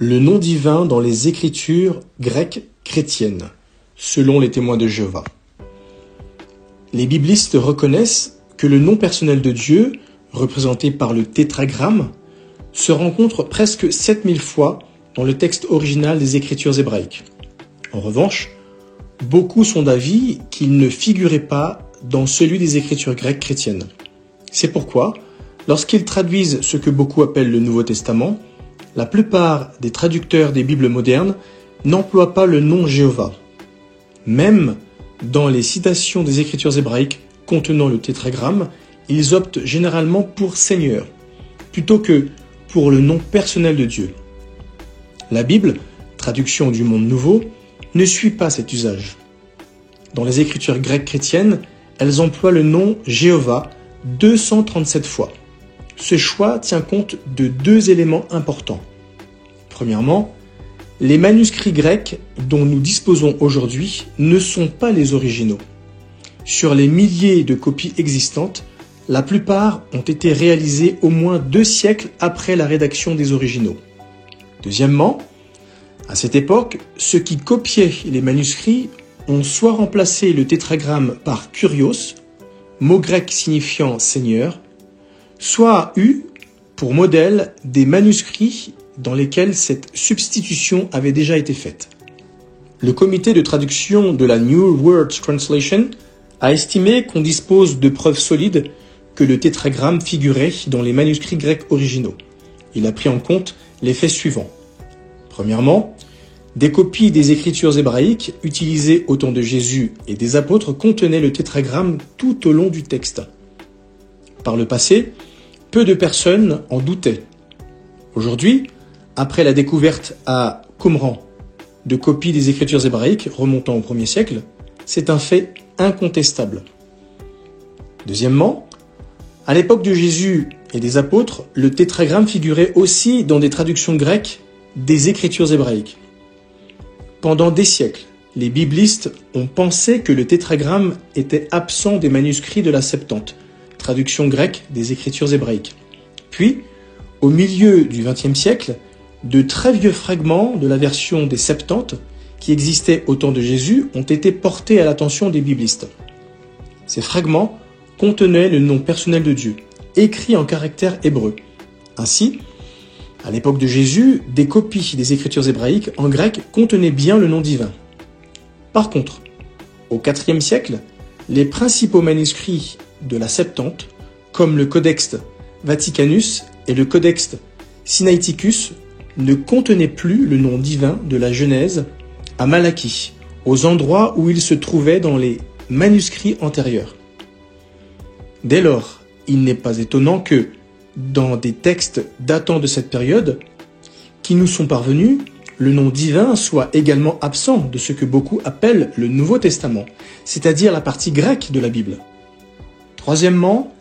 le nom divin dans les écritures grecques chrétiennes, selon les témoins de Jéhovah. Les biblistes reconnaissent que le nom personnel de Dieu, représenté par le tétragramme, se rencontre presque 7000 fois dans le texte original des écritures hébraïques. En revanche, beaucoup sont d'avis qu'il ne figurait pas dans celui des écritures grecques chrétiennes. C'est pourquoi, lorsqu'ils traduisent ce que beaucoup appellent le Nouveau Testament, la plupart des traducteurs des Bibles modernes n'emploient pas le nom Jéhovah. Même dans les citations des écritures hébraïques contenant le tétragramme, ils optent généralement pour Seigneur, plutôt que pour le nom personnel de Dieu. La Bible, traduction du Monde Nouveau, ne suit pas cet usage. Dans les écritures grecques chrétiennes, elles emploient le nom Jéhovah 237 fois. Ce choix tient compte de deux éléments importants. Premièrement, les manuscrits grecs dont nous disposons aujourd'hui ne sont pas les originaux. Sur les milliers de copies existantes, la plupart ont été réalisées au moins 2 siècles après la rédaction des originaux. Deuxièmement, à cette époque, ceux qui copiaient les manuscrits ont soit remplacé le tétragramme par kurios, mot grec signifiant Seigneur, soit eu pour modèle des manuscrits dans lesquels cette substitution avait déjà été faite. Le comité de traduction de la New World Translation a estimé qu'on dispose de preuves solides que le tétragramme figurait dans les manuscrits grecs originaux. Il a pris en compte les faits suivants. Premièrement, des copies des écritures hébraïques utilisées au temps de Jésus et des apôtres contenaient le tétragramme tout au long du texte. Par le passé, peu de personnes en doutaient. Aujourd'hui, après la découverte à Qumran de copies des écritures hébraïques remontant au 1er siècle, c'est un fait incontestable. Deuxièmement, à l'époque de Jésus et des apôtres, le tétragramme figurait aussi dans des traductions grecques des écritures hébraïques. Pendant des siècles, les biblistes ont pensé que le tétragramme était absent des manuscrits de la Septante, traduction grecque des écritures hébraïques. Puis, au milieu du XXe siècle, de très vieux fragments de la version des Septantes, qui existaient au temps de Jésus, ont été portés à l'attention des biblistes. Ces fragments contenaient le nom personnel de Dieu, écrit en caractères hébreux. Ainsi, à l'époque de Jésus, des copies des écritures hébraïques en grec contenaient bien le nom divin. Par contre, au IVe siècle, les principaux manuscrits de la Septante, comme le Codex Vaticanus et le Codex Sinaiticus, ne contenaient plus le nom divin de la Genèse à Malachie, aux endroits où il se trouvait dans les manuscrits antérieurs. Dès lors, il n'est pas étonnant que, dans des textes datant de cette période, qui nous sont parvenus, le nom divin soit également absent de ce que beaucoup appellent le Nouveau Testament, c'est-à-dire la partie grecque de la Bible. Troisièmement,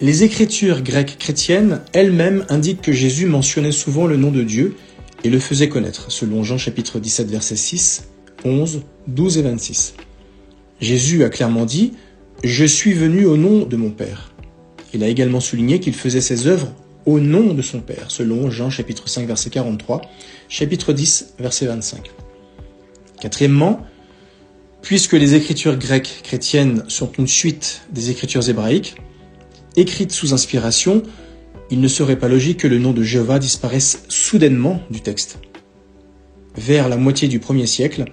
les écritures grecques chrétiennes elles-mêmes indiquent que Jésus mentionnait souvent le nom de Dieu et le faisait connaître, selon Jean chapitre 17, versets 6, 11, 12 et 26. Jésus a clairement dit « Je suis venu au nom de mon Père ». Il a également souligné qu'il faisait ses œuvres au nom de son Père, selon Jean chapitre 5, verset 43, chapitre 10, verset 25. Quatrièmement, puisque les écritures grecques chrétiennes sont une suite des écritures hébraïques, écrites sous inspiration, il ne serait pas logique que le nom de Jéhovah disparaisse soudainement du texte. Vers la moitié du 1er siècle,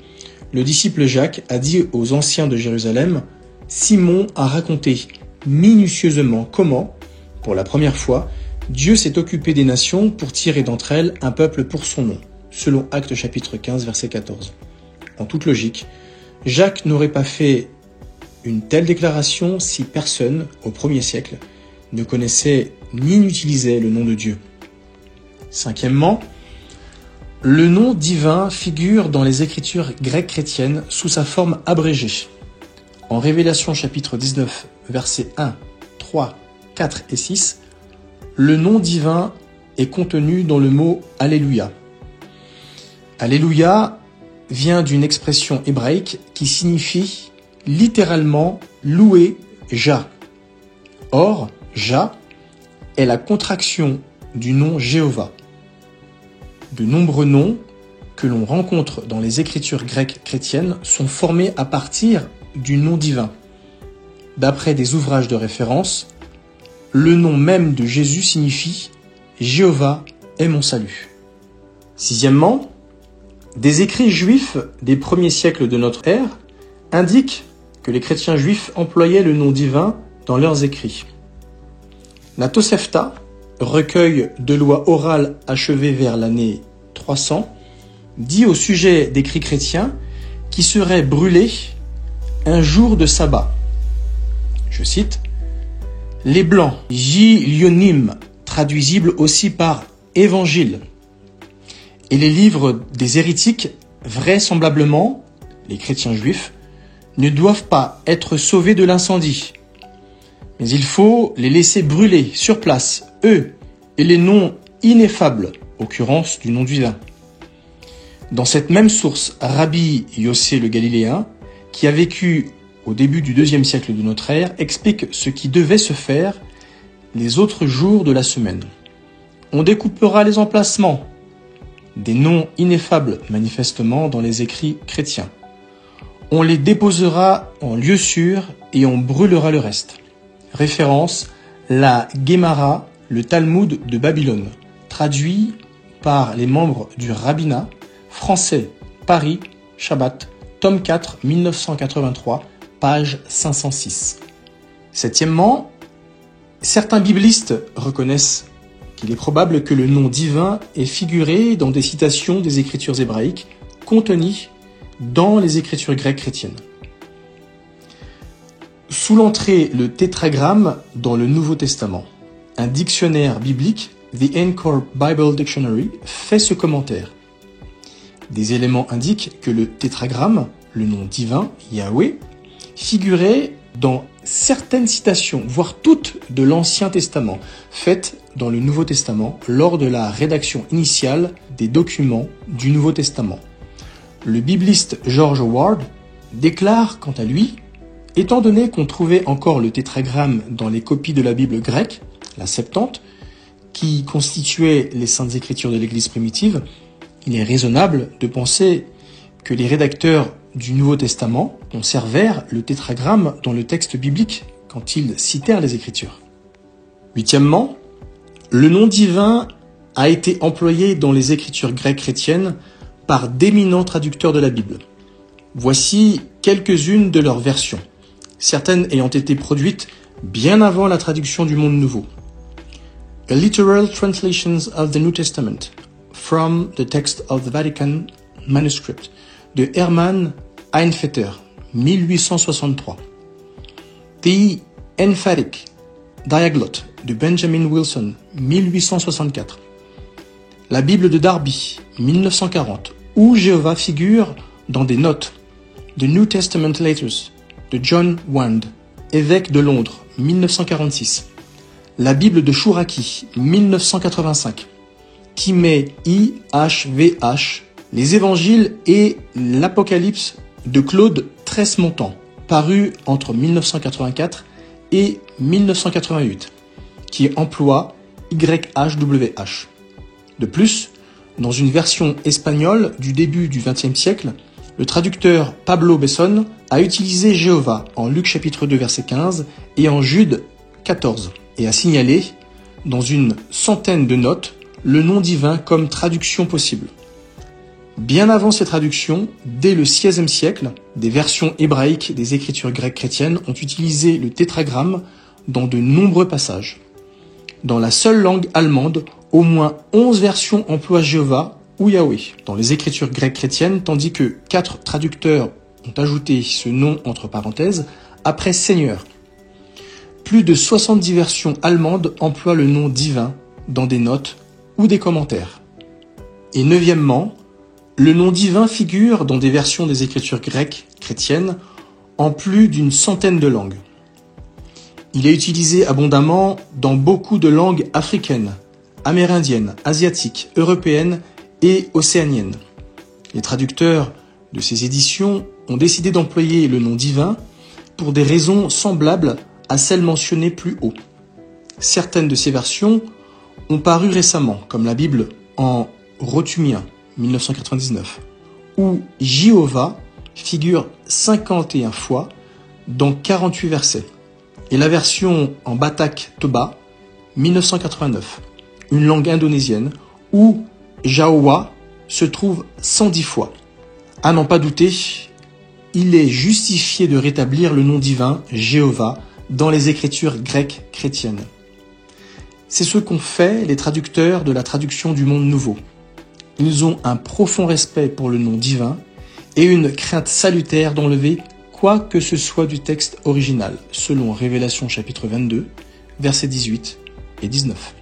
le disciple Jacques a dit aux anciens de Jérusalem « Simon a raconté minutieusement comment, pour la première fois, Dieu s'est occupé des nations pour tirer d'entre elles un peuple pour son nom, selon Actes chapitre 15, verset 14. En toute logique, Jacques n'aurait pas fait une telle déclaration si personne, au 1er siècle, ne connaissait ni n'utilisait le nom de Dieu. Cinquièmement, le nom divin figure dans les écritures grecques chrétiennes sous sa forme abrégée. En Révélation chapitre 19, versets 1, 3, 4 et 6, le nom divin est contenu dans le mot « Alléluia ». Alléluia vient d'une expression hébraïque qui signifie littéralement « louer Jah ». Or, Jah est la contraction du nom Jéhovah. De nombreux noms que l'on rencontre dans les écritures grecques chrétiennes sont formés à partir du nom divin. D'après des ouvrages de référence, le nom même de Jésus signifie « Jéhovah est mon salut ». Sixièmement, des écrits juifs des premiers siècles de notre ère indiquent que les chrétiens juifs employaient le nom divin dans leurs écrits. La Tosefta, recueil de lois orales achevé vers l'année 300, dit au sujet d'écrits chrétiens qui seraient brûlés un jour de sabbat. Je cite, « Les Blancs, Gilionim, traduisible aussi par Évangile, et les livres des hérétiques, vraisemblablement, les chrétiens juifs, ne doivent pas être sauvés de l'incendie. Mais il faut les laisser brûler sur place, eux, et les noms ineffables, occurrence du nom divin. » Dans cette même source, Rabbi Yossé le Galiléen, qui a vécu au début du IIe siècle de notre ère, explique ce qui devait se faire les autres jours de la semaine. On découpera les emplacements, des noms ineffables manifestement dans les écrits chrétiens. On les déposera en lieu sûr et on brûlera le reste. Référence, la Guémara, le Talmud de Babylone, traduit par les membres du rabbinat, français, Paris, Shabbat, tome 4, 1983, page 506. Septièmement, certains biblistes reconnaissent qu'il est probable que le nom divin est figuré dans des citations des écritures hébraïques contenues dans les écritures grecques chrétiennes. Sous l'entrée le tétragramme dans le Nouveau Testament, un dictionnaire biblique, The Encore Bible Dictionary, fait ce commentaire. Des éléments indiquent que le tétragramme, le nom divin, Yahweh, figurait dans certaines citations, voire toutes de l'Ancien Testament, faites dans le Nouveau Testament lors de la rédaction initiale des documents du Nouveau Testament. Le bibliste George Ward déclare quant à lui, étant donné qu'on trouvait encore le tétragramme dans les copies de la Bible grecque, la Septante, qui constituait les saintes écritures de l'Église primitive, il est raisonnable de penser que les rédacteurs du Nouveau Testament conservèrent le tétragramme dans le texte biblique quand ils citèrent les Écritures. Huitièmement, le nom divin a été employé dans les Écritures grecques chrétiennes par d'éminents traducteurs de la Bible. Voici quelques-unes de leurs versions, certaines ayant été produites bien avant la traduction du Monde Nouveau. A Literal Translations of the New Testament from the Text of the Vatican Manuscript de Hermann Einfetter, 1863. The Emphatic Diaglott de Benjamin Wilson, 1864. La Bible de Darby, 1940, où Jéhovah figure dans des notes. The New Testament Letters de John Wand, évêque de Londres, 1946. La Bible de Chouraki, 1985, qui met IHVH, les Évangiles et l'Apocalypse de Claude Tresse-Montant, paru entre 1984 et 1988, qui emploie YHWH. De plus, dans une version espagnole du début du XXe siècle, le traducteur Pablo Besson a utilisé Jéhovah en Luc chapitre 2 verset 15 et en Jude 14, et a signalé, dans une centaine de notes, le nom divin comme traduction possible. Bien avant ces traductions, dès le XVIe siècle, des versions hébraïques des écritures grecques chrétiennes ont utilisé le tétragramme dans de nombreux passages. Dans la seule langue allemande, au moins 11 versions emploient Jéhovah ou Yahweh dans les écritures grecques chrétiennes, tandis que 4 traducteurs ont ajouté ce nom entre parenthèses après Seigneur. Plus de 70 versions allemandes emploient le nom divin dans des notes ou des commentaires. Et neuvièmement, le nom divin figure dans des versions des écritures grecques chrétiennes en plus d'une centaine de langues. Il est utilisé abondamment dans beaucoup de langues africaines, amérindiennes, asiatiques, européennes et océaniennes. Les traducteurs de ces éditions ont décidé d'employer le nom divin pour des raisons semblables à celles mentionnées plus haut. Certaines de ces versions ont paru récemment, comme la Bible en Rotumien, 1999, où Jéhovah figure 51 fois dans 48 versets. Et la version en Batak Toba, 1989, une langue indonésienne, où Jahoua se trouve 110 fois. À n'en pas douter, il est justifié de rétablir le nom divin Jéhovah dans les écritures grecques chrétiennes. C'est ce qu'ont fait les traducteurs de la traduction du Monde Nouveau. Ils ont un profond respect pour le nom divin et une crainte salutaire d'enlever quoi que ce soit du texte original, selon Révélation chapitre 22, versets 18 et 19.